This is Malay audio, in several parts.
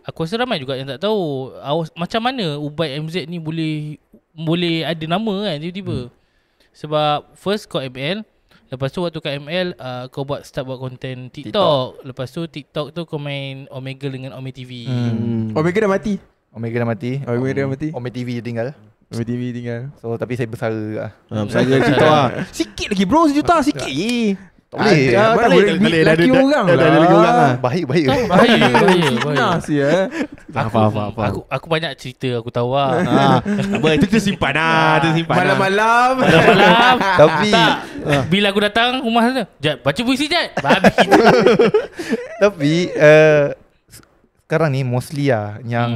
Aku rasa ramai juga yang tak tahu macam mana Ubay MZ ni boleh ada nama kan tiba-tiba. Sebab first kau ML, lepas tu waktu kat ML kau start buat konten TikTok. Lepas tu TikTok tu kau main Omegle dengan Ome TV. Omega dah mati. Omega dah mati. Ome TV je tinggal. Omega TV tinggal. So tapi saya bersara lah. Besar juta lah. Sikit lagi bro, sejuta sikit. Tak boleh. Tak boleh. Lelaki orang lah. Lelaki orang lah. Bahaya. Bahaya sih ya. Apa. Aku banyak cerita aku tahu lah. Itu tersimpan lah. Malam-malam. Tapi Bila aku datang rumah tu, Jad, baca puisi Jad. Babi. Tapi sekarang ni mostly lah yang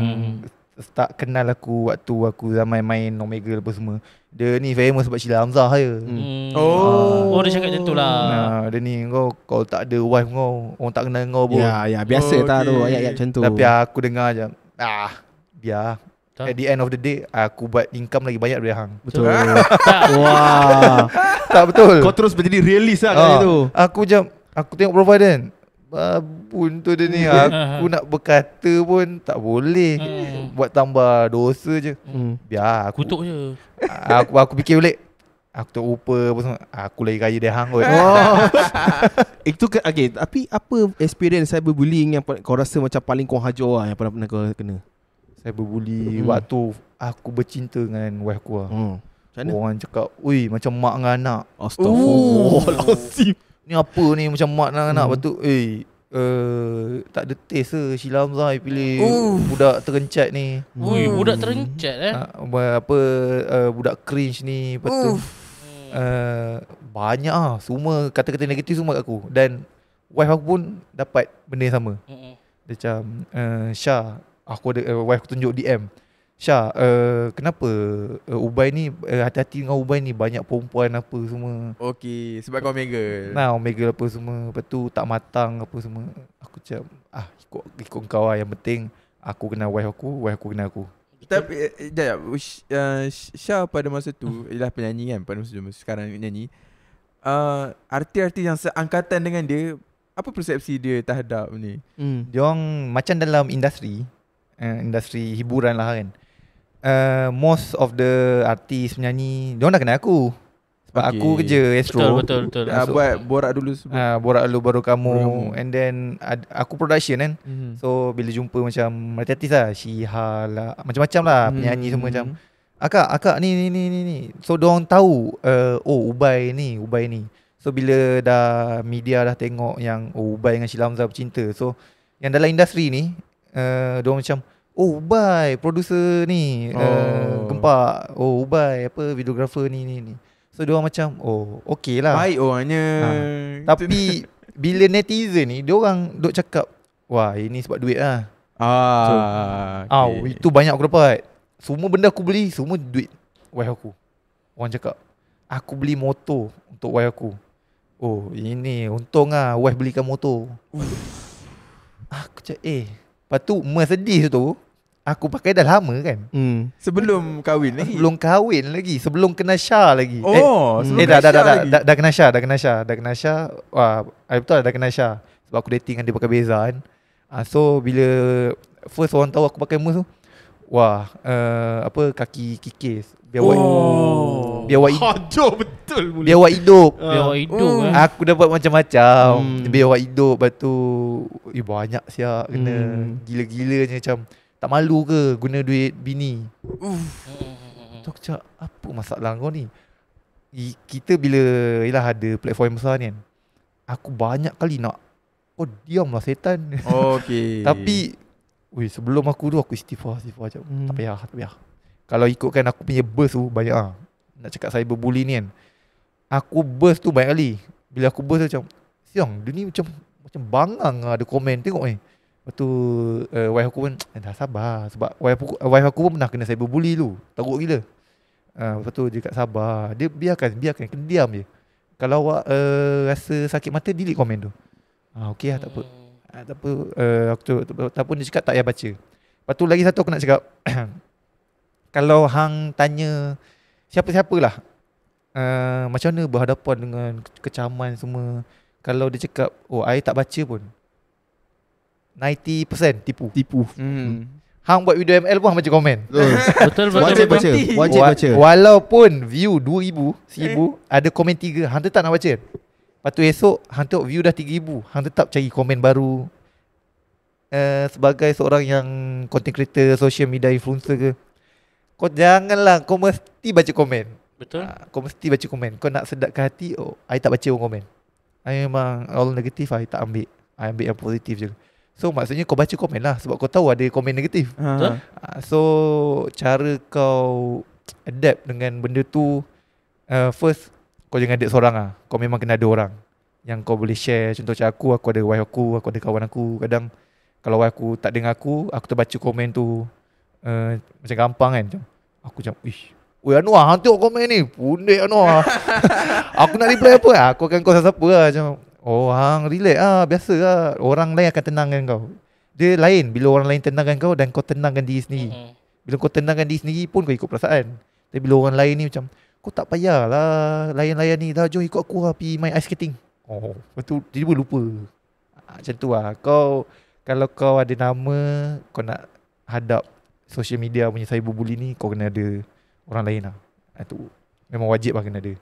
start kenal aku waktu aku zaman main Omegle apa semua. Dia ni famous sebab Sheila Hamzah je. Oh, dia cakap macam tu lah. Dia ni kau tak ada wife kau, orang tak kenal kau pun. Ya biasa tak tu ayat-ayat macam tu. Tapi aku dengar je, biar. Tak. At the end of the day, aku buat income lagi banyak daripada hang. Betul. Wah. Tak betul. Kau terus menjadi realist lah kali tu. Aku tengok profile dia. Babun tu dia ni. Aku nak berkata pun tak boleh. Buat tambah dosa je. Biar aku Kutuk je. Aku fikir balik. Aku tak rupa apa semua. Aku lagi kaya dia hang kot. Itu okay, tapi apa experience cyberbullying yang kau rasa macam paling kau hajar lah, yang pernah kau kena? Cyberbully waktu aku bercinta dengan wife aku lah. Macam mana? Orang cakap, "Ui, macam mak dengan anak." Astaghfirullahaladzim. Ni apa ni macam mak dengan anak. Lepas tu tak ada taste ke Sheila Hamzah pilih budak terencat ni. Ui, budak terencat budak cringe ni. Lepas tu banyak lah. Semua kata-kata negatif semua kat aku. Dan wife aku pun dapat benda yang sama. Dia macam Syah, aku ada wife aku tunjuk DM, Syah, kenapa Ubay ni hati-hati dengan Ubay ni, banyak perempuan apa semua. Okey, sebab kau Omegle. Omegle apa semua. Lepas tu tak matang apa semua. Aku macam ikut kau lah. Yang penting aku kenal wife aku kenal aku. Tapi Syah pada masa tu ialah penyanyi kan, pada masa tu sekarang nyanyi. Artis-artis yang seangkatan dengan dia, apa persepsi dia terhadap ni? Dia orang macam dalam industri hiburan lah kan. Most of the artis penyanyi dia orang dah kenal aku. Sebab aku kerja Astro. Betul. Buat borak dulu sebelum. Borak dulu baru kamu. And then aku production kan. So bila jumpa macam artis lah, Syihah lah, macam-macam lah penyanyi semua macam, Akak ni. So diorang tahu Ubay ni. So bila media dah tengok yang Ubay dengan Sheila Hamzah bercinta, so yang dalam industri ni diorang macam, Ubay producer ni, Gempak. Ubay videographer ni. So diorang macam okey lah, baik orangnya. Tapi bila netizen ni diorang duk cakap, wah ini sebab duit lah. Okay. Itu banyak aku dapat. Semua benda aku beli, semua duit wife aku. Orang cakap, aku beli motor untuk wife aku. Ini untung lah wife belikan motor. Aku cakap lepas tu sedih tu, aku pakai dah lama kan. Sebelum kahwin lagi. Sebelum kena Syah lagi. Dah kena Syah. Wah, betul dah kena Syah. Sebab aku dating dengan dia pakai Beza kan. So bila first orang tahu aku pakai Merc tu, wah, kaki kikis. Biar awak hidup. Aku dapat macam-macam. Biar awak hidup. Lepas tu banyak siap kena. Gila-gilanya macam, tak malu ke guna duit bini? Tu aku cakap, apa masalah kau ni? Kita bila ada platform besar ni kan, aku banyak kali nak, diamlah setan. Okay. Tapi sebelum aku istighfar macam, tak payah. Kalau ikutkan aku punya burst tu banyak lah. Nak cakap cyberbully ni kan, aku burst tu banyak kali. Bila aku burst tu macam, siang dia ni macam bangang lah, ada komen tengok ni. Lepas tu wife aku pun dah sabar. Sebab wife aku pun pernah kena cyberbully tu, teruk gila. Lepas tu dia kat sabar. Dia biarkan kena diam je. Kalau awak rasa sakit mata, delete komen tu. Okey lah, tak apa. Ataupun dia cakap tak payah baca. Lepas tu lagi satu aku nak cakap, kalau hang tanya siapa-siapalah, macam mana berhadapan dengan kecaman semua, kalau dia cakap, I tak baca pun, 90% tipu. Hmm. Hang buat video ML pun hang baca komen. Betul Wajib baca. Wajib baca. Walaupun view 2,000, 1,000, ada komen 3, hang tetap nak baca. Lepas tu esok hang tengok view dah 3,000, hang tetap cari komen baru. Sebagai seorang yang content creator, social media influencer ke, kau janganlah, kau mesti baca komen. Betul. Kau mesti baca komen. Kau nak sedapkan hati, I tak baca komen. I memang all negatif, I tak ambil. I ambil yang positif je. So maksudnya kau baca komen lah, sebab kau tahu ada komen negatif. Betul. So cara kau adapt dengan benda tu, first kau jangan adapt seorang lah. Kau memang kena ada orang yang kau boleh share. Contoh macam aku ada wife aku ada kawan aku. Kadang kalau wife aku tak dengar aku terbaca komen tu macam gampang kan. Aku macam, weh Anwar, hang tengok komen ni, pundek Anwar. Aku nak reply apa? Aku akan call siapa lah. Macam, hang relax biasa lah. Orang lain akan tenangkan kau. Dia lain bila orang lain tenangkan kau dan kau tenangkan diri sendiri. Bila kau tenangkan diri sendiri pun kau ikut perasaan. Tapi bila orang lain ni macam, kau tak payahlah layan-layan ni, dah jom ikut aku lah pergi main ice skating. Lepas tu tiba-tiba lupa. Macam tu lah. Kalau kau ada nama, kau nak hadap social media punya cyberbully ni, kau kena ada orang lain lah. Itu memang wajib lah kena ada.